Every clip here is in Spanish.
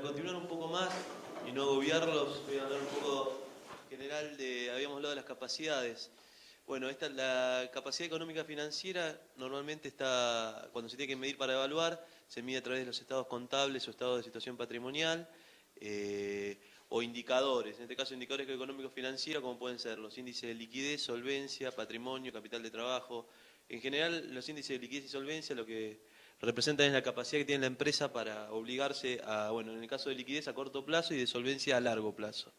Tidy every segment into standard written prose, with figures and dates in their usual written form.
continuar un poco más y no agobiarlos, voy a hablar un poco general habíamos hablado de las capacidades. Bueno, la capacidad económica financiera normalmente está, cuando se tiene que medir para evaluar, se mide a través de los estados contables o estados de situación patrimonial, o indicadores, en este caso indicadores económicos financieros, como pueden ser los índices de liquidez, solvencia, patrimonio, capital de trabajo. En general, los índices de liquidez y solvencia lo que representan es la capacidad que tiene la empresa para obligarse a, bueno, en el caso de liquidez a corto plazo y de solvencia a largo plazo.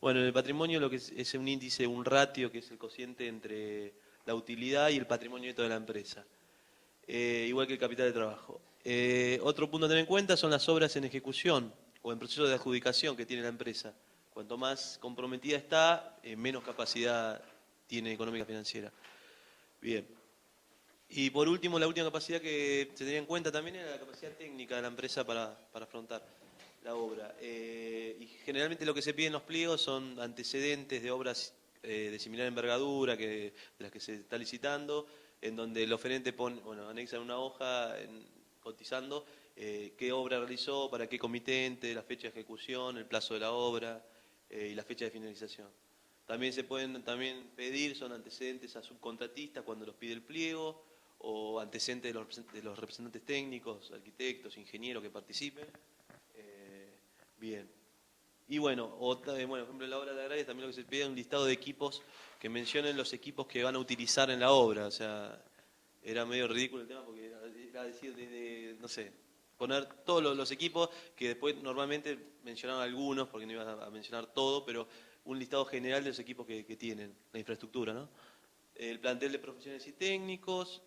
Bueno, en el patrimonio lo que es un índice, un ratio, que es el cociente entre la utilidad y el patrimonio neto de la empresa, igual que el capital de trabajo. Otro punto a tener en cuenta son las obras en ejecución o en proceso de adjudicación que tiene la empresa. Cuanto más comprometida está, menos capacidad tiene económica financiera. Bien. Y por último, la última capacidad que se tenía en cuenta también era la capacidad técnica de la empresa para afrontar la obra. Y generalmente lo que se pide en los pliegos son antecedentes de obras de similar envergadura de las que se está licitando, en donde el oferente anexa una hoja cotizando qué obra realizó, para qué comitente, la fecha de ejecución, el plazo de la obra y la fecha de finalización. También se pueden pedir, son antecedentes a subcontratistas cuando los pide el pliego, o antecedentes de los representantes técnicos, arquitectos, ingenieros que participen. Bien. Y bueno, por ejemplo, en la obra de agraria también lo que se pide es un listado de equipos que mencionen los equipos que van a utilizar en la obra. O sea, era medio ridículo el tema porque era decir, no sé, poner todos los equipos que después normalmente mencionaban algunos, porque no iban a mencionar todo, pero un listado general de los equipos que tienen, la infraestructura, ¿no? El plantel de profesionales y técnicos,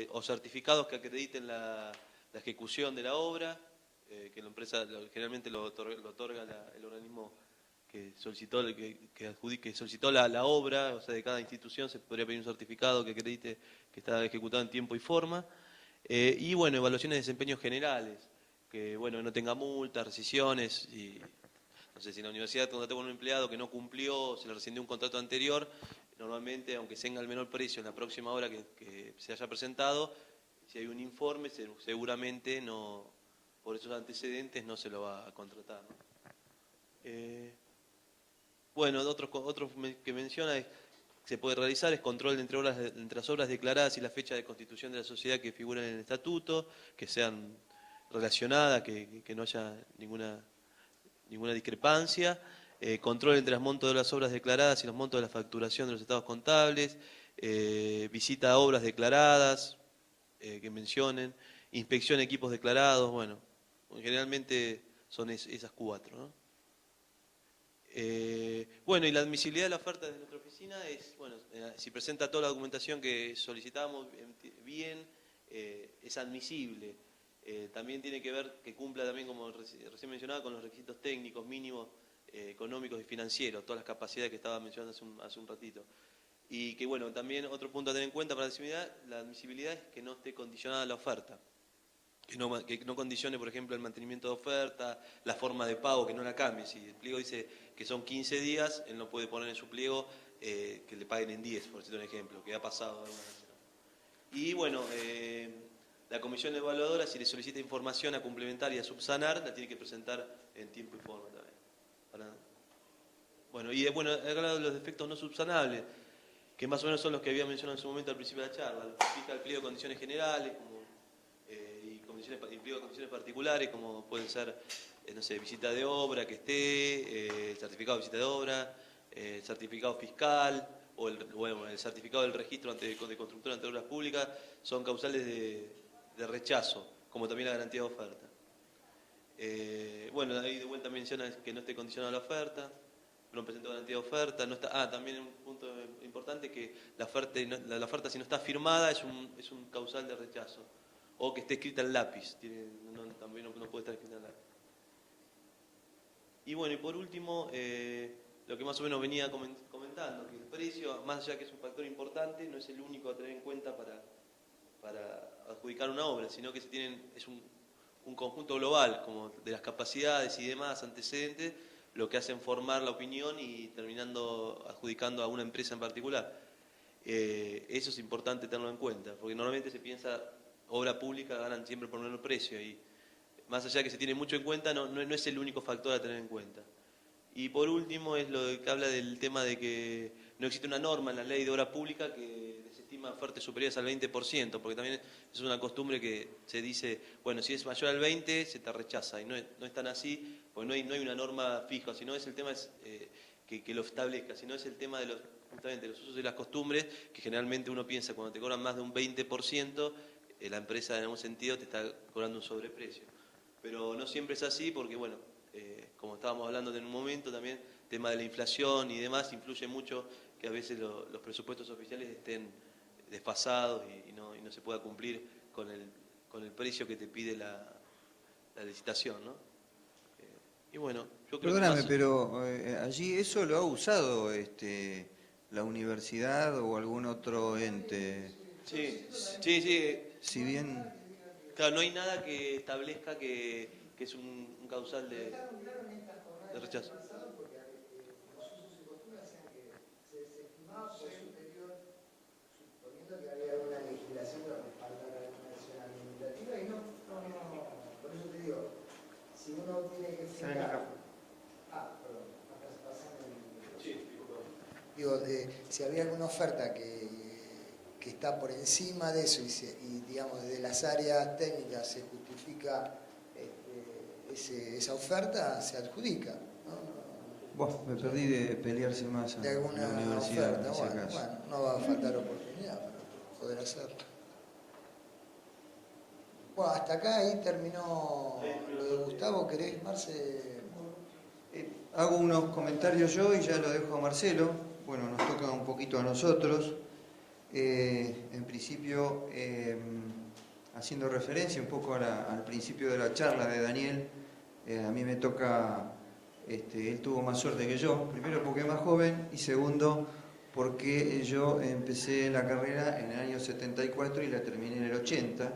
o certificados que acrediten la ejecución de la obra, que la empresa generalmente lo otorga el organismo que solicitó, que solicitó la obra. O sea, de cada institución se podría pedir un certificado que acredite que está ejecutado en tiempo y forma. Y bueno, evaluaciones de desempeños generales, que bueno, no tenga multas, rescisiones, y no sé, si la universidad contrató con un empleado que no cumplió, se le rescindió un contrato anterior, normalmente, aunque tenga el menor precio en la próxima hora que se haya presentado, si hay un informe, seguramente no, por esos antecedentes no se lo va a contratar, ¿no? Bueno, otros que menciona es se puede realizar es control entre las obras declaradas y la fecha de constitución de la sociedad que figuran en el estatuto, que sean relacionadas, que no haya ninguna discrepancia. Control entre los montos de las obras declaradas y los montos de la facturación de los estados contables. Visita a obras declaradas, que mencionen. Inspección de equipos declarados. Bueno, generalmente son esas cuatro, ¿no? Bueno, y la admisibilidad de la oferta de nuestra oficina es, bueno, si presenta toda la documentación que solicitamos bien, es admisible. También tiene que ver que cumpla también, como recién mencionaba, con los requisitos técnicos mínimos, económicos y financieros, todas las capacidades que estaba mencionando hace un ratito. Y que bueno, también otro punto a tener en cuenta para la admisibilidad es que no esté condicionada a la oferta. Que no condicione, por ejemplo, el mantenimiento de oferta, la forma de pago, que no la cambie. Si el pliego dice que son 15 días, él no puede poner en su pliego que le paguen en 10, por decirte un ejemplo, que ha pasado alguna vez. Y bueno, la comisión evaluadora, si le solicita información a complementar y a subsanar, la tiene que presentar en tiempo y forma también. Bueno, he hablado de los defectos no subsanables, que más o menos son los que había mencionado en su momento al principio de la charla. Fija el pliego de condiciones generales, y pliego de condiciones particulares, como pueden ser, no sé, visita de obra que esté, certificado de visita de obra, certificado fiscal, o el certificado del registro de constructora ante obras públicas, son causales de rechazo, como también la garantía de oferta. Ahí de vuelta menciona que no esté condicionada la oferta, no presentó garantía de oferta, no está, también un punto importante, que la oferta si no está firmada es un causal de rechazo, o que esté escrita en lápiz, también no puede estar escrita en lápiz. Y bueno, y por último, lo que más o menos venía comentando, que el precio, más allá que es un factor importante, no es el único a tener en cuenta para adjudicar una obra, sino que es un conjunto global, como de las capacidades y demás antecedentes, lo que hacen formar la opinión y terminando adjudicando a una empresa en particular. Eso es importante tenerlo en cuenta, porque normalmente se piensa, obra pública ganan siempre por menor precio, y más allá de que se tiene mucho en cuenta, no es el único factor a tener en cuenta. Y por último es lo que habla del tema de que no existe una norma en la ley de obra pública que desestima ofertas superiores al 20%, porque también es una costumbre que se dice, bueno, si es mayor al 20 se te rechaza, y no es tan así, porque no hay una norma fija, sino es el tema que lo establezca, sino es el tema de justamente los usos y las costumbres, que generalmente uno piensa cuando te cobran más de un 20%, la empresa en algún sentido te está cobrando un sobreprecio. Pero no siempre es así porque, bueno, como estábamos hablando en un momento también, el tema de la inflación y demás influye mucho que a veces los presupuestos oficiales estén desfasados y no se pueda cumplir con el precio que te pide la licitación, ¿no? Y bueno, yo creo que Perdóname, más... pero allí eso lo ha usado la universidad o algún otro ente. Sí, sí, sí. Si bien... Claro, no hay nada que establezca que es un causal de rechazo. Suponiendo que había alguna legislación que respaldara alguna acción administrativa y por eso te digo, si uno tiene que fijar... perdón, pasame el... Sí, Digo, si había alguna oferta que está por encima de eso y digamos, desde las áreas técnicas se justifica esa oferta, se adjudica, ¿no? Me perdí de pelearse más De a alguna la universidad, oferta, en ese caso. bueno, no va a faltar oportunidad para poder hacerlo. Bueno, hasta acá ahí terminó lo de Gustavo. ¿Querés, Marce? Hago unos comentarios yo y ya lo dejo a Marcelo. Bueno, nos toca un poquito a nosotros. En principio, haciendo referencia un poco al principio de la charla de Daniel, a mí me toca, él tuvo más suerte que yo, primero porque es más joven y segundo porque yo empecé la carrera en el año 74 y la terminé en el 80.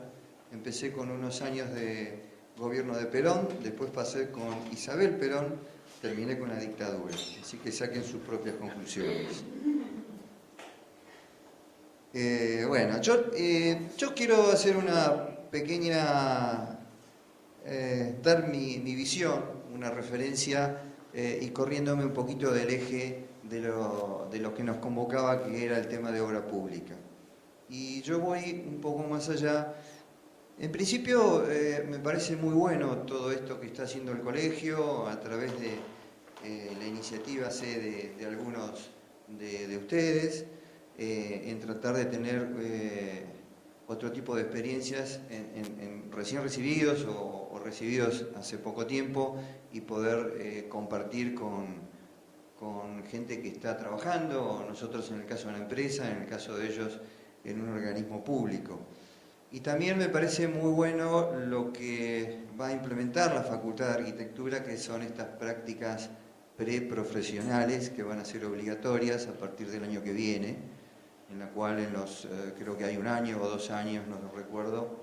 Empecé con unos años de gobierno de Perón, después pasé con Isabel Perón, terminé con la dictadura, así que saquen sus propias conclusiones. Bueno, yo quiero hacer una pequeña, dar mi visión, una referencia y corriéndome un poquito del eje de lo que nos convocaba, que era el tema de obra pública. Y yo voy un poco más allá. En principio me parece muy bueno todo esto que está haciendo el colegio a través de la iniciativa de algunos de ustedes en tratar de tener otro tipo de experiencias en recién recibidos o recibidos hace poco tiempo y poder compartir con gente que está trabajando, nosotros en el caso de una empresa, en el caso de ellos en un organismo público. Y también me parece muy bueno lo que va a implementar la Facultad de Arquitectura, que son estas prácticas preprofesionales que van a ser obligatorias a partir del año que viene, en la cual creo que hay 1 año o 2 años, no lo recuerdo,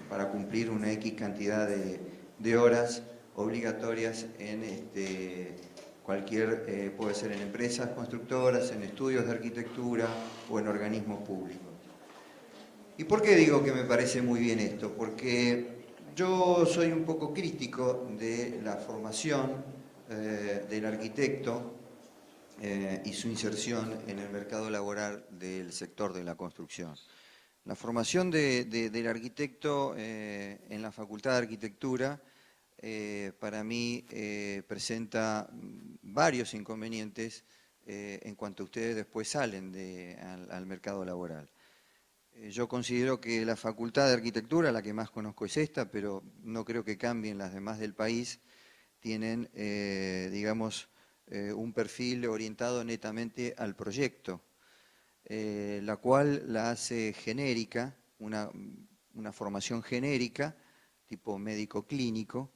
para cumplir una X cantidad de horas obligatorias en puede ser en empresas constructoras, en estudios de arquitectura o en organismos públicos. ¿Y por qué digo que me parece muy bien esto? Porque yo soy un poco crítico de la formación del arquitecto y su inserción en el mercado laboral del sector de la construcción. La formación del arquitecto en la Facultad de Arquitectura para mí presenta varios inconvenientes en cuanto ustedes después salen al mercado laboral. Yo considero que la Facultad de Arquitectura, la que más conozco es esta, pero no creo que cambien las demás del país, tienen, digamos, un perfil orientado netamente al proyecto, la cual la hace genérica, una formación genérica, tipo médico clínico,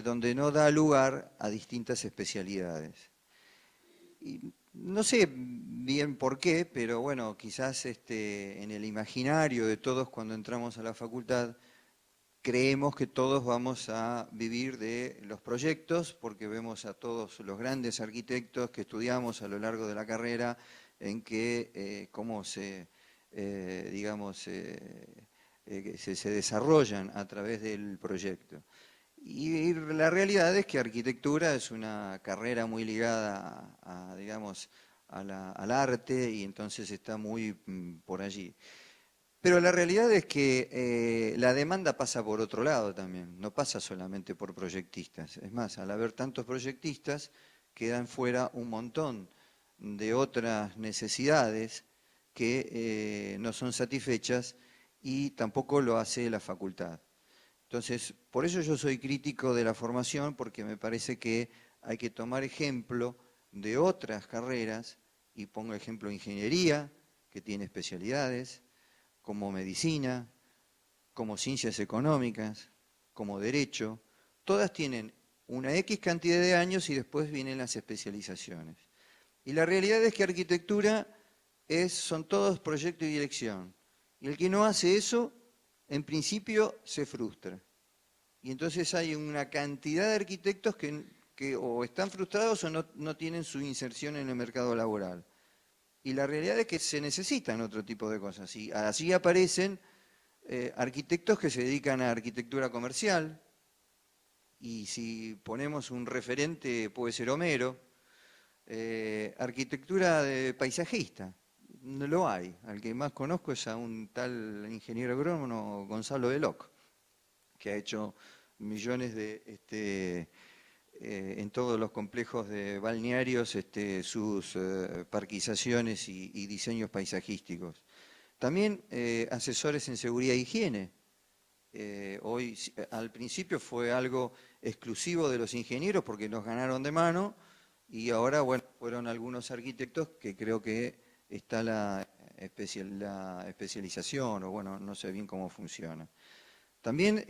donde no da lugar a distintas especialidades. Y no sé bien por qué, pero bueno, quizás en el imaginario de todos cuando entramos a la facultad, creemos que todos vamos a vivir de los proyectos, porque vemos a todos los grandes arquitectos que estudiamos a lo largo de la carrera, en que cómo se, digamos, que se desarrollan a través del proyecto. Y la realidad es que arquitectura es una carrera muy ligada digamos, al arte, y entonces está muy por allí. Pero la realidad es que la demanda pasa por otro lado también, no pasa solamente por proyectistas. Es más, al haber tantos proyectistas, quedan fuera un montón de otras necesidades que no son satisfechas, y tampoco lo hace la facultad. Entonces, por eso yo soy crítico de la formación, porque me parece que hay que tomar ejemplo de otras carreras, y pongo ejemplo ingeniería, que tiene especialidades, como medicina, como ciencias económicas, como derecho. Todas tienen una X cantidad de años y después vienen las especializaciones. Y la realidad es que arquitectura son todos proyecto y dirección. Y el que no hace eso, en principio, se frustra. Y entonces hay una cantidad de arquitectos que o están frustrados o no tienen su inserción en el mercado laboral. Y la realidad es que se necesitan otro tipo de cosas. Y así aparecen arquitectos que se dedican a arquitectura comercial, y si ponemos un referente puede ser Homero. Arquitectura de paisajista, no lo hay. Al que más conozco es a un tal ingeniero agrónomo, Gonzalo de Loc, que ha hecho millones en todos los complejos de balnearios sus parquizaciones y diseños paisajísticos. También asesores en seguridad e higiene. Hoy, al principio fue algo exclusivo de los ingenieros porque nos ganaron de mano, y ahora, bueno, fueron algunos arquitectos que creo que está la especialización, o bueno, no sé bien cómo funciona. También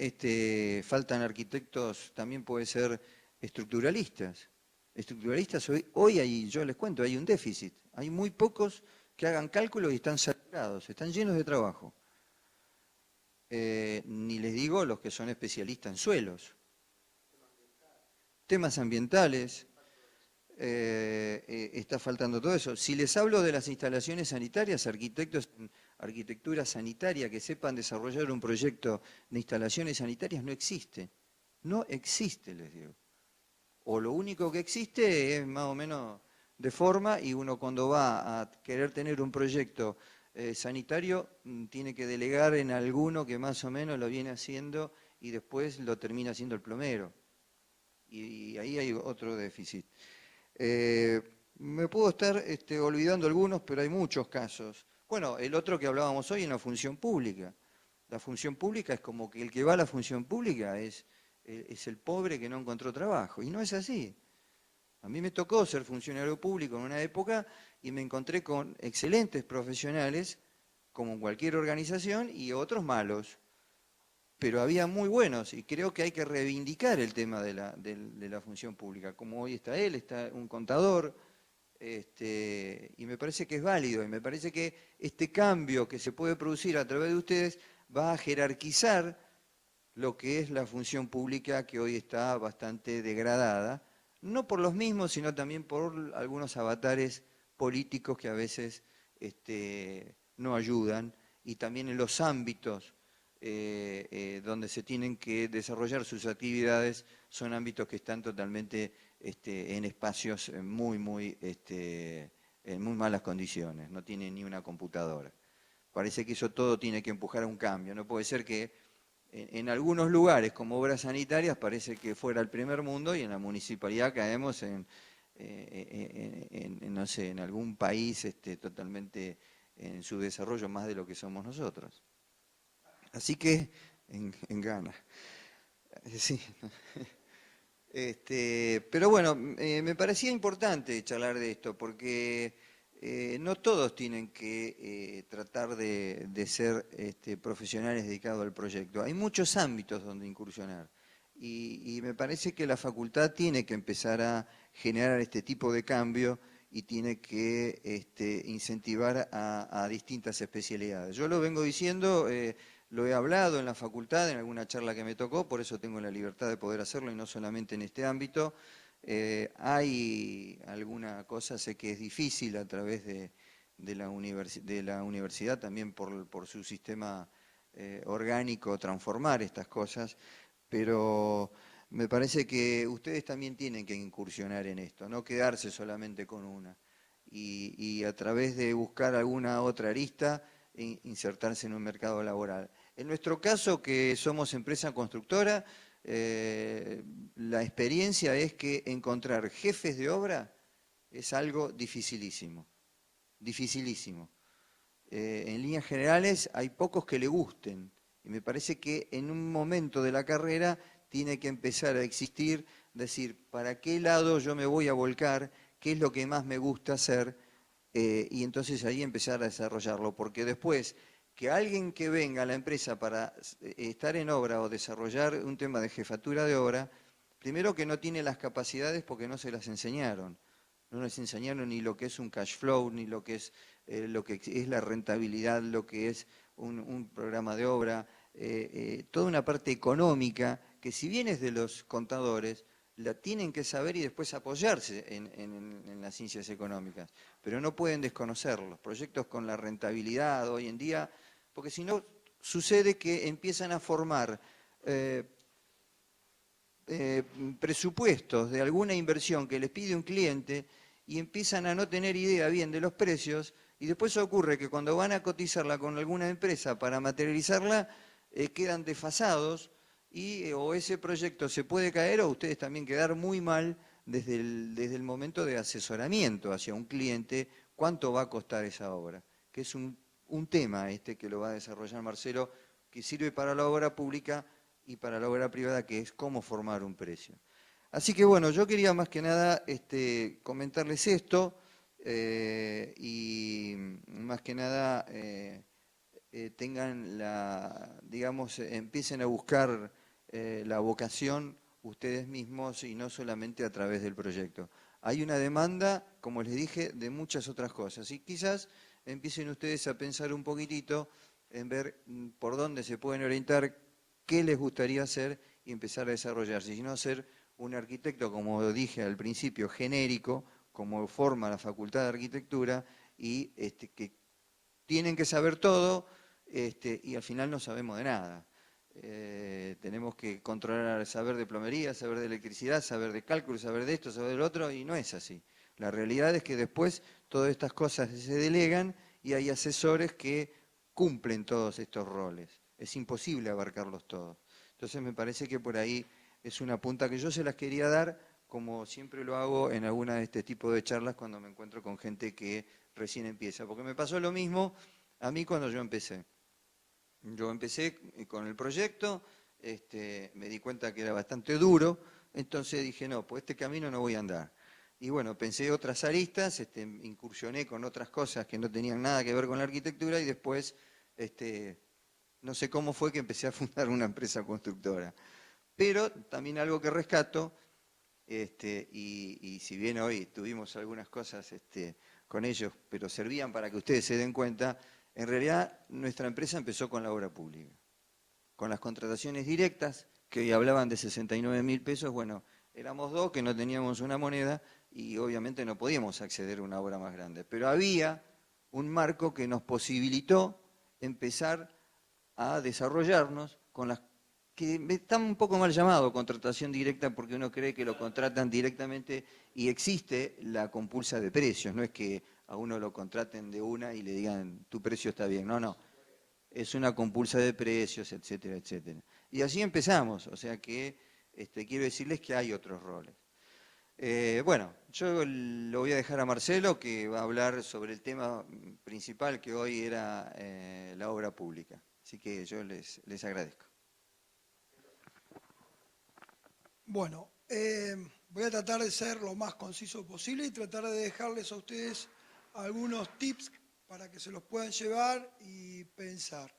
faltan arquitectos, también puede ser estructuralistas. Estructuralistas yo les cuento, hay un déficit. Hay muy pocos que hagan cálculos y están saturados, están llenos de trabajo. Ni les digo los que son especialistas en suelos. Temas ambientales, está faltando todo eso. Si les hablo de las instalaciones sanitarias, arquitectos en arquitectura sanitaria que sepan desarrollar un proyecto de instalaciones sanitarias, no existe. No existe, les digo. O lo único que existe es más o menos de forma, y uno cuando va a querer tener un proyecto sanitario tiene que delegar en alguno que más o menos lo viene haciendo, y después lo termina haciendo el plomero. Y ahí hay otro déficit. Me puedo estar olvidando algunos, pero hay muchos casos. Bueno, el otro que hablábamos hoy en la función pública. La función pública es como que el que va a la función pública es el pobre que no encontró trabajo. Y no es así. A mí me tocó ser funcionario público en una época y me encontré con excelentes profesionales, como en cualquier organización, y otros malos. Pero había muy buenos, y creo que hay que reivindicar el tema de la función pública, como hoy está un contador, y me parece que es válido, y me parece que este cambio que se puede producir a través de ustedes va a jerarquizar lo que es la función pública, que hoy está bastante degradada, no por los mismos, sino también por algunos avatares políticos que a veces no ayudan, y también en los ámbitos donde se tienen que desarrollar sus actividades son ámbitos que están totalmente en espacios en muy malas condiciones, no tienen ni una computadora. Parece que eso todo tiene que empujar a un cambio. No puede ser que en algunos lugares, como obras sanitarias, parece que fuera el primer mundo, y en la municipalidad caemos no sé, en algún país totalmente en su desarrollo más de lo que somos nosotros. Así que, en Ghana. Sí. Pero bueno, me parecía importante charlar de esto, porque no todos tienen que tratar de ser profesionales dedicados al proyecto. Hay muchos ámbitos donde incursionar. Y me parece que la facultad tiene que empezar a generar este tipo de cambio, y tiene que incentivar a distintas especialidades. Yo lo vengo diciendo, lo he hablado en la facultad, en alguna charla que me tocó, por eso tengo la libertad de poder hacerlo, y no solamente en este ámbito. Hay alguna cosa, sé que es difícil a través de la universidad, también por su sistema orgánico transformar estas cosas, pero me parece que ustedes también tienen que incursionar en esto, no quedarse solamente con una, y a través de buscar alguna otra arista, insertarse en un mercado laboral. En nuestro caso, que somos empresa constructora, la experiencia es que encontrar jefes de obra es algo dificilísimo, dificilísimo. En líneas generales hay pocos que le gusten, y me parece que en un momento de la carrera tiene que empezar a existir, decir, ¿para qué lado yo me voy a volcar? ¿Qué es lo que más me gusta hacer? Y entonces ahí empezar a desarrollarlo, porque después que alguien que venga a la empresa para estar en obra o desarrollar un tema de jefatura de obra, primero que no tiene las capacidades porque no se las enseñaron. No les enseñaron ni lo que es un cash flow, ni lo que es la rentabilidad, lo que es un programa de obra, toda una parte económica que si bien es de los contadores, la tienen que saber y después apoyarse en las ciencias económicas, pero no pueden desconocer los proyectos con la rentabilidad hoy en día, porque si no sucede que empiezan a formar presupuestos de alguna inversión que les pide un cliente y empiezan a no tener idea bien de los precios, y después ocurre que cuando van a cotizarla con alguna empresa para materializarla, quedan desfasados y o ese proyecto se puede caer o ustedes también quedar muy mal desde el momento de asesoramiento hacia un cliente, cuánto va a costar esa obra, que es un tema que lo va a desarrollar Marcelo, que sirve para la obra pública y para la obra privada, que es cómo formar un precio. Así que bueno, yo quería más que nada comentarles esto y más que nada tengan digamos, empiecen a buscar la vocación ustedes mismos y no solamente a través del proyecto. Hay una demanda, como les dije, de muchas otras cosas y quizás empiecen ustedes a pensar un poquitito en ver por dónde se pueden orientar, qué les gustaría hacer y empezar a desarrollarse, y no ser un arquitecto, como dije al principio, genérico, como forma la Facultad de Arquitectura, y que tienen que saber todo y al final no sabemos de nada. Tenemos que controlar, saber de plomería, saber de electricidad, saber de cálculo, saber de esto, saber del otro, y no es así. La realidad es que después todas estas cosas se delegan y hay asesores que cumplen todos estos roles. Es imposible abarcarlos todos. Entonces me parece que por ahí es una punta que yo se las quería dar, como siempre lo hago en alguna de este tipo de charlas cuando me encuentro con gente que recién empieza. Porque me pasó lo mismo a mí cuando yo empecé. Yo empecé con el proyecto, me di cuenta que era bastante duro, entonces dije, no, pues este camino no voy a andar. Y bueno, pensé otras aristas, incursioné con otras cosas que no tenían nada que ver con la arquitectura y después, no sé cómo fue que empecé a fundar una empresa constructora. Pero también algo que rescato, y si bien hoy tuvimos algunas cosas con ellos, pero servían para que ustedes se den cuenta, en realidad nuestra empresa empezó con la obra pública, con las contrataciones directas, que hoy hablaban de 69.000 pesos, bueno, éramos dos que no teníamos una moneda y obviamente no podíamos acceder a una obra más grande, pero había un marco que nos posibilitó empezar a desarrollarnos con las que están un poco mal llamado contratación directa porque uno cree que lo contratan directamente y existe la compulsa de precios, no es que a uno lo contraten de una y le digan tu precio está bien, no, es una compulsa de precios, etcétera, etcétera. Y así empezamos, o sea que quiero decirles que hay otros roles. Bueno, yo lo voy a dejar a Marcelo que va a hablar sobre el tema principal que hoy era la obra pública. Así que yo les agradezco. Bueno, voy a tratar de ser lo más conciso posible y tratar de dejarles a ustedes algunos tips para que se los puedan llevar y pensar.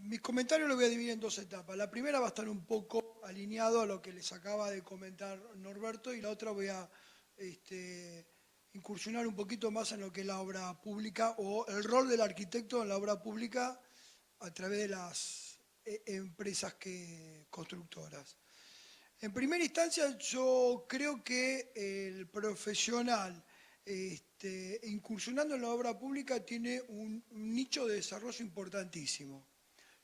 Mis comentarios los voy a dividir en dos etapas. La primera va a estar un poco alineado a lo que les acaba de comentar Norberto y la otra voy a incursionar un poquito más en lo que es la obra pública o el rol del arquitecto en la obra pública a través de las empresas constructoras. En primera instancia, yo creo que el profesional incursionando en la obra pública tiene un nicho de desarrollo importantísimo.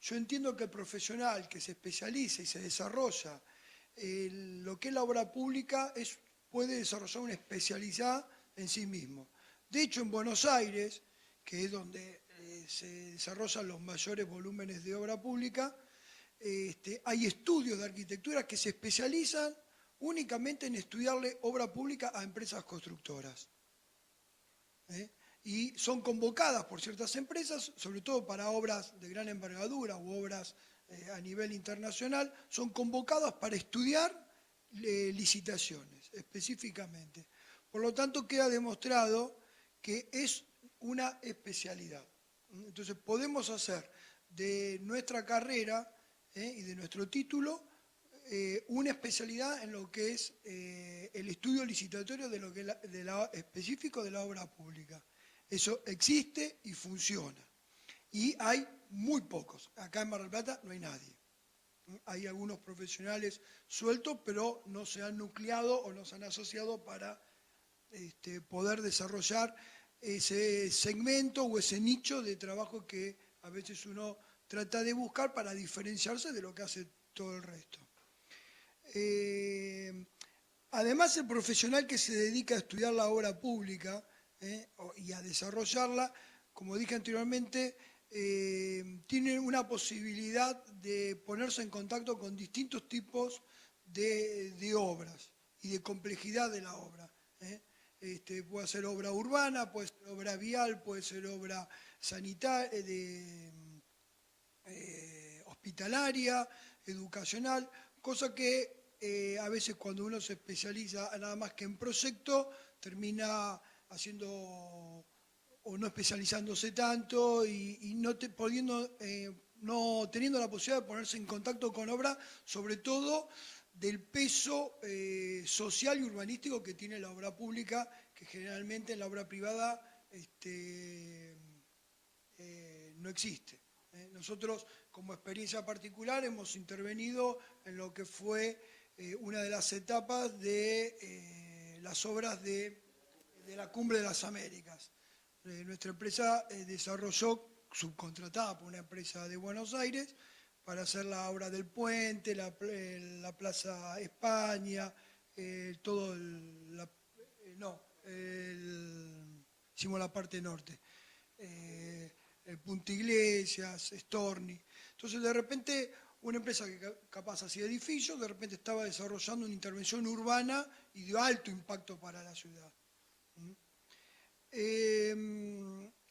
Yo entiendo que el profesional que se especializa y se desarrolla en lo que es la obra pública puede desarrollar una especialidad en sí mismo. De hecho, en Buenos Aires, que es donde se desarrollan los mayores volúmenes de obra pública, hay estudios de arquitectura que se especializan únicamente en estudiarle obra pública a empresas constructoras. Y son convocadas por ciertas empresas, sobre todo para obras de gran envergadura u obras a nivel internacional, son convocadas para estudiar licitaciones específicamente. Por lo tanto, queda demostrado que es una especialidad. Entonces, podemos hacer de nuestra carrera y de nuestro título una especialidad en lo que es el estudio licitatorio de lo que específico de la obra pública. Eso existe y funciona. Y hay muy pocos. Acá en Mar del Plata no hay nadie. Hay algunos profesionales sueltos, pero no se han nucleado o no se han asociado para poder desarrollar ese segmento o ese nicho de trabajo que a veces uno trata de buscar para diferenciarse de lo que hace todo el resto. Además, el profesional que se dedica a estudiar la obra pública y a desarrollarla, como dije anteriormente, tiene una posibilidad de ponerse en contacto con distintos tipos de obras y de complejidad de la obra. Puede ser obra urbana, puede ser obra vial, puede ser obra sanitaria, hospitalaria, educacional, cosa que a veces cuando uno se especializa nada más que en proyecto, termina haciendo o no especializándose tanto y no teniendo la posibilidad de ponerse en contacto con obra, sobre todo del peso social y urbanístico que tiene la obra pública, que generalmente en la obra privada no existe. Nosotros, como experiencia particular, hemos intervenido en lo que fue una de las etapas de las obras de la Cumbre de las Américas. Nuestra empresa desarrolló, subcontratada por una empresa de Buenos Aires, para hacer la obra del puente, la Plaza España, hicimos la parte norte, el Punta Iglesias, Storni. Entonces, de repente, una empresa que capaz hacía edificios, de repente estaba desarrollando una intervención urbana y de alto impacto para la ciudad.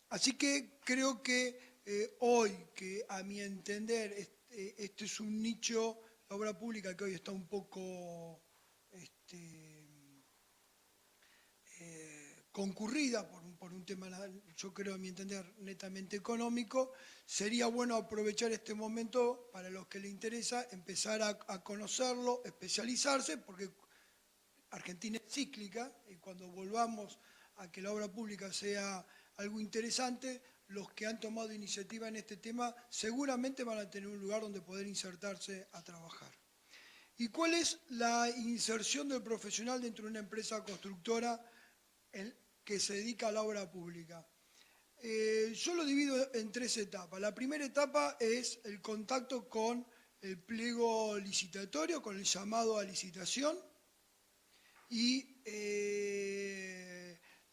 Así que creo que hoy, que a mi entender, este es un nicho, la obra pública que hoy está un poco concurrida por un tema, yo creo, a mi entender, netamente económico, sería bueno aprovechar este momento para los que les interesa empezar a conocerlo, especializarse, porque Argentina es cíclica y cuando volvamos a que la obra pública sea algo interesante, los que han tomado iniciativa en este tema seguramente van a tener un lugar donde poder insertarse a trabajar. ¿Y cuál es la inserción del profesional dentro de una empresa constructora que se dedica a la obra pública? Yo lo divido en 3 etapas. La primera etapa es el contacto con el pliego licitatorio, con el llamado a licitación, y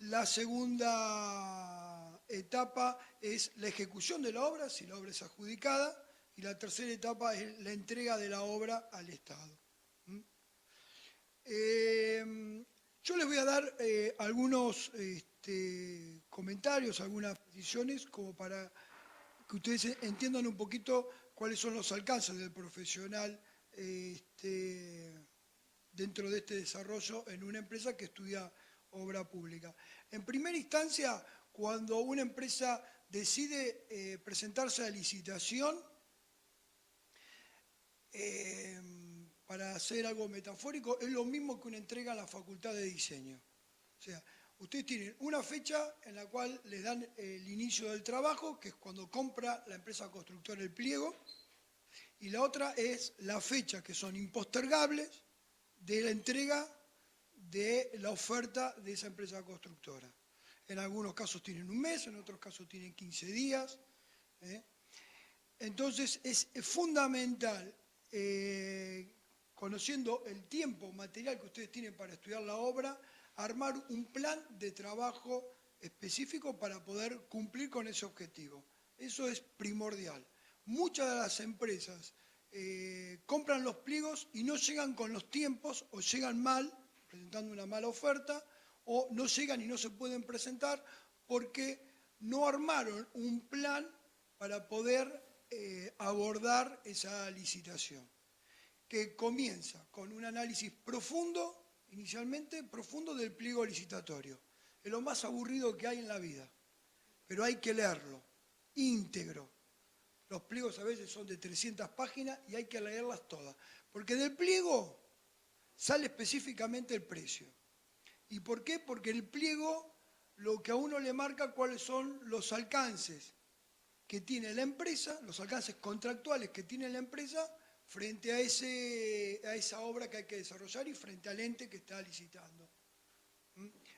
la segunda etapa es la ejecución de la obra, si la obra es adjudicada, y la tercera etapa es la entrega de la obra al Estado. Yo les voy a dar algunos comentarios, algunas precisiones, como para que ustedes entiendan un poquito cuáles son los alcances del profesional dentro de este desarrollo en una empresa que estudia obra pública. En primera instancia, cuando una empresa decide presentarse a licitación, para hacer algo metafórico, es lo mismo que una entrega a la facultad de diseño. O sea, ustedes tienen una fecha en la cual les dan el inicio del trabajo, que es cuando compra la empresa constructora el pliego, y la otra es la fecha, que son impostergables, de la entrega de la oferta de esa empresa constructora. En algunos casos tienen un mes, en otros casos tienen 15 días. Entonces es fundamental, conociendo el tiempo material que ustedes tienen para estudiar la obra, armar un plan de trabajo específico para poder cumplir con ese objetivo. Eso es primordial. Muchas de las empresas compran los pliegos y no llegan con los tiempos o llegan mal, presentando una mala oferta, o no llegan y no se pueden presentar porque no armaron un plan para poder abordar esa licitación, que comienza con un análisis profundo, inicialmente profundo, del pliego licitatorio. Es lo más aburrido que hay en la vida, pero hay que leerlo, íntegro. Los pliegos a veces son de 300 páginas y hay que leerlas todas, porque del pliego sale específicamente el precio. ¿Y por qué? Porque el pliego lo que a uno le marca cuáles son los alcances que tiene la empresa, los alcances contractuales que tiene la empresa frente a esa obra que hay que desarrollar y frente al ente que está licitando.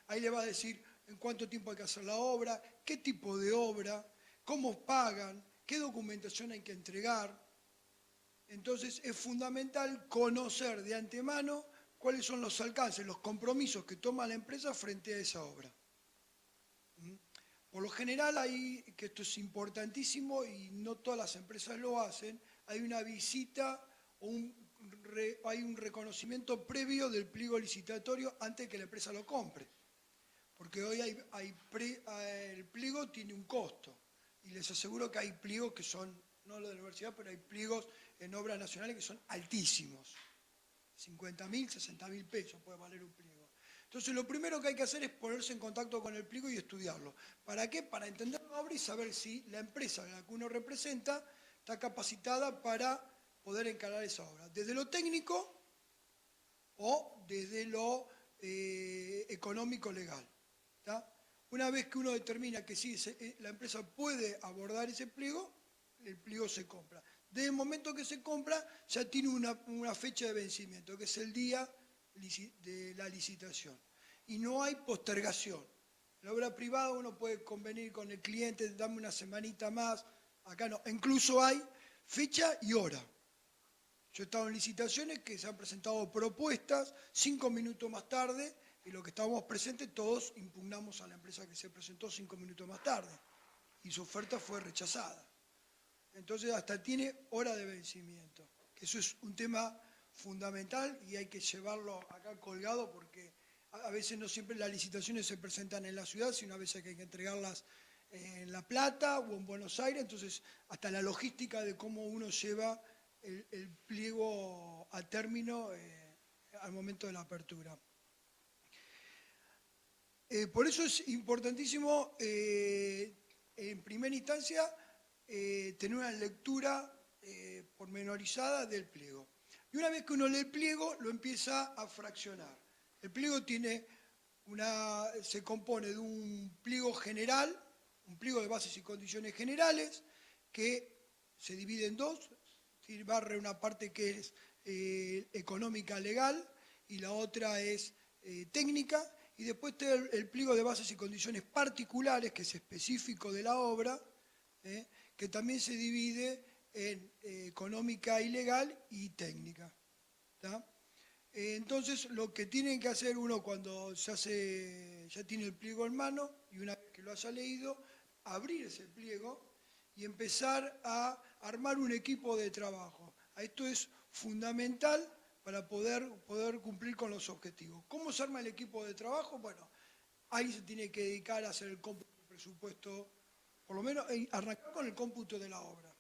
Ahí le va a decir en cuánto tiempo hay que hacer la obra, qué tipo de obra, cómo pagan, qué documentación hay que entregar. Entonces es fundamental conocer de antemano cuáles son los alcances, los compromisos que toma la empresa frente a esa obra. Por lo general, que esto es importantísimo y no todas las empresas lo hacen, hay una visita o hay un reconocimiento previo del pliego licitatorio antes de que la empresa lo compre. Porque hoy el pliego tiene un costo. Y les aseguro que hay pliegos que son, no lo de la universidad, pero hay pliegos en obras nacionales que son altísimos. 50.000, 60.000 pesos puede valer un pliego. Entonces lo primero que hay que hacer es ponerse en contacto con el pliego y estudiarlo. ¿Para qué? Para entender la obra y saber si la empresa a la que uno representa está capacitada para poder encarar esa obra. Desde lo técnico o desde lo económico legal. ¿Tá? Una vez que uno determina que sí, la empresa puede abordar ese pliego, el pliego se compra. Desde el momento que se compra, ya tiene una fecha de vencimiento, que es el día de la licitación. Y no hay postergación. En la obra privada uno puede convenir con el cliente, dame una semanita más. Acá no. Incluso hay fecha y hora. Yo he estado en licitaciones que se han presentado propuestas, 5 minutos más tarde, y los que estábamos presentes todos impugnamos a la empresa que se presentó 5 minutos más tarde. Y su oferta fue rechazada. Entonces hasta tiene hora de vencimiento. Eso es un tema fundamental y hay que llevarlo acá colgado porque a veces no siempre las licitaciones se presentan en la ciudad, sino a veces hay que entregarlas en La Plata o en Buenos Aires. Entonces hasta la logística de cómo uno lleva el pliego a término al momento de la apertura. Por eso es importantísimo en primera instancia tener una lectura pormenorizada del pliego. Y una vez que uno lee el pliego, lo empieza a fraccionar. El pliego se compone de un pliego general, un pliego de bases y condiciones generales, que se divide en dos. Barre una parte que es económica legal y la otra es técnica. Y después está el pliego de bases y condiciones particulares, que es específico de la obra, que también se divide en económica y legal y técnica. ¿Tá? Entonces, lo que tienen que hacer uno cuando ya tiene el pliego en mano, y una vez que lo haya leído, abrir ese pliego y empezar a armar un equipo de trabajo. Esto es fundamental para poder cumplir con los objetivos. ¿Cómo se arma el equipo de trabajo? Bueno, ahí se tiene que dedicar a hacer el cómputo del presupuesto, por lo menos arrancar con el cómputo de la obra.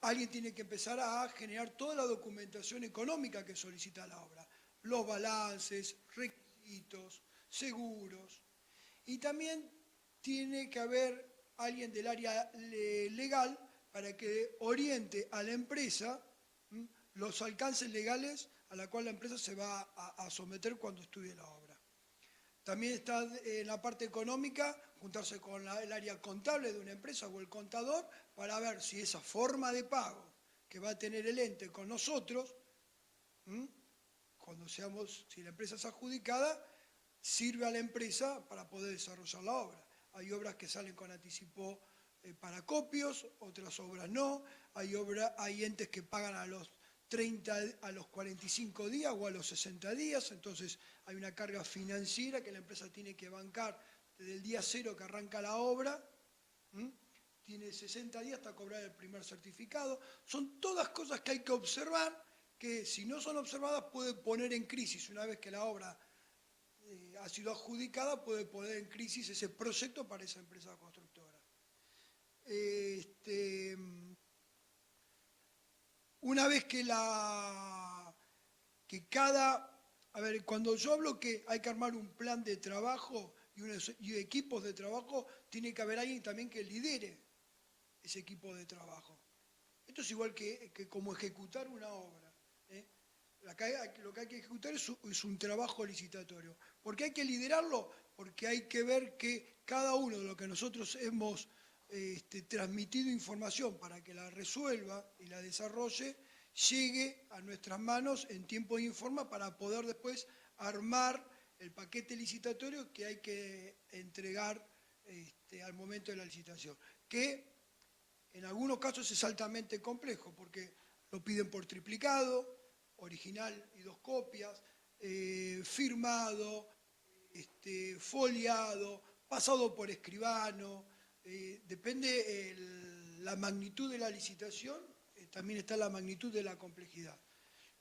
Alguien tiene que empezar a generar toda la documentación económica que solicita la obra. Los balances, requisitos, seguros. Y también tiene que haber alguien del área legal para que oriente a la empresa los alcances legales a la cual la empresa se va a someter cuando estudie la obra. También está en la parte económica, juntarse con el área contable de una empresa o el contador para ver si esa forma de pago que va a tener el ente con nosotros, cuando si la empresa es adjudicada, sirve a la empresa para poder desarrollar la obra. Hay obras que salen con anticipo para copios, otras obras no. Hay entes que pagan a los 45 días o a los 60 días, entonces hay una carga financiera que la empresa tiene que bancar desde el día cero que arranca la obra. Tiene 60 días hasta cobrar el primer certificado. Son todas cosas que hay que observar, que si no son observadas puede poner en crisis, una vez que la obra ha sido adjudicada, puede poner en crisis ese proyecto para esa empresa constructora. Una vez cuando yo hablo que hay que armar un plan de trabajo y equipos de trabajo, tiene que haber alguien también que lidere ese equipo de trabajo. Esto es igual que como ejecutar una obra. Lo que hay que ejecutar es un trabajo licitatorio. ¿Por qué hay que liderarlo? Porque hay que ver que cada uno de los que nosotros hemos transmitido información para que la resuelva y la desarrolle, llegue a nuestras manos en tiempo y en forma para poder después armar el paquete licitatorio que hay que entregar al momento de la licitación. Que en algunos casos es altamente complejo porque lo piden por triplicado, original y 2 copias, firmado, foliado, pasado por escribano. Depende la magnitud de la licitación, también está la magnitud de la complejidad.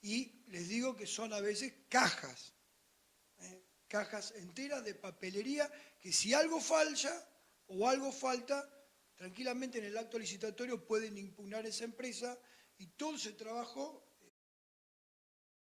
Y les digo que son a veces cajas enteras de papelería, que si algo falla o algo falta, tranquilamente en el acto licitatorio pueden impugnar esa empresa y todo ese trabajo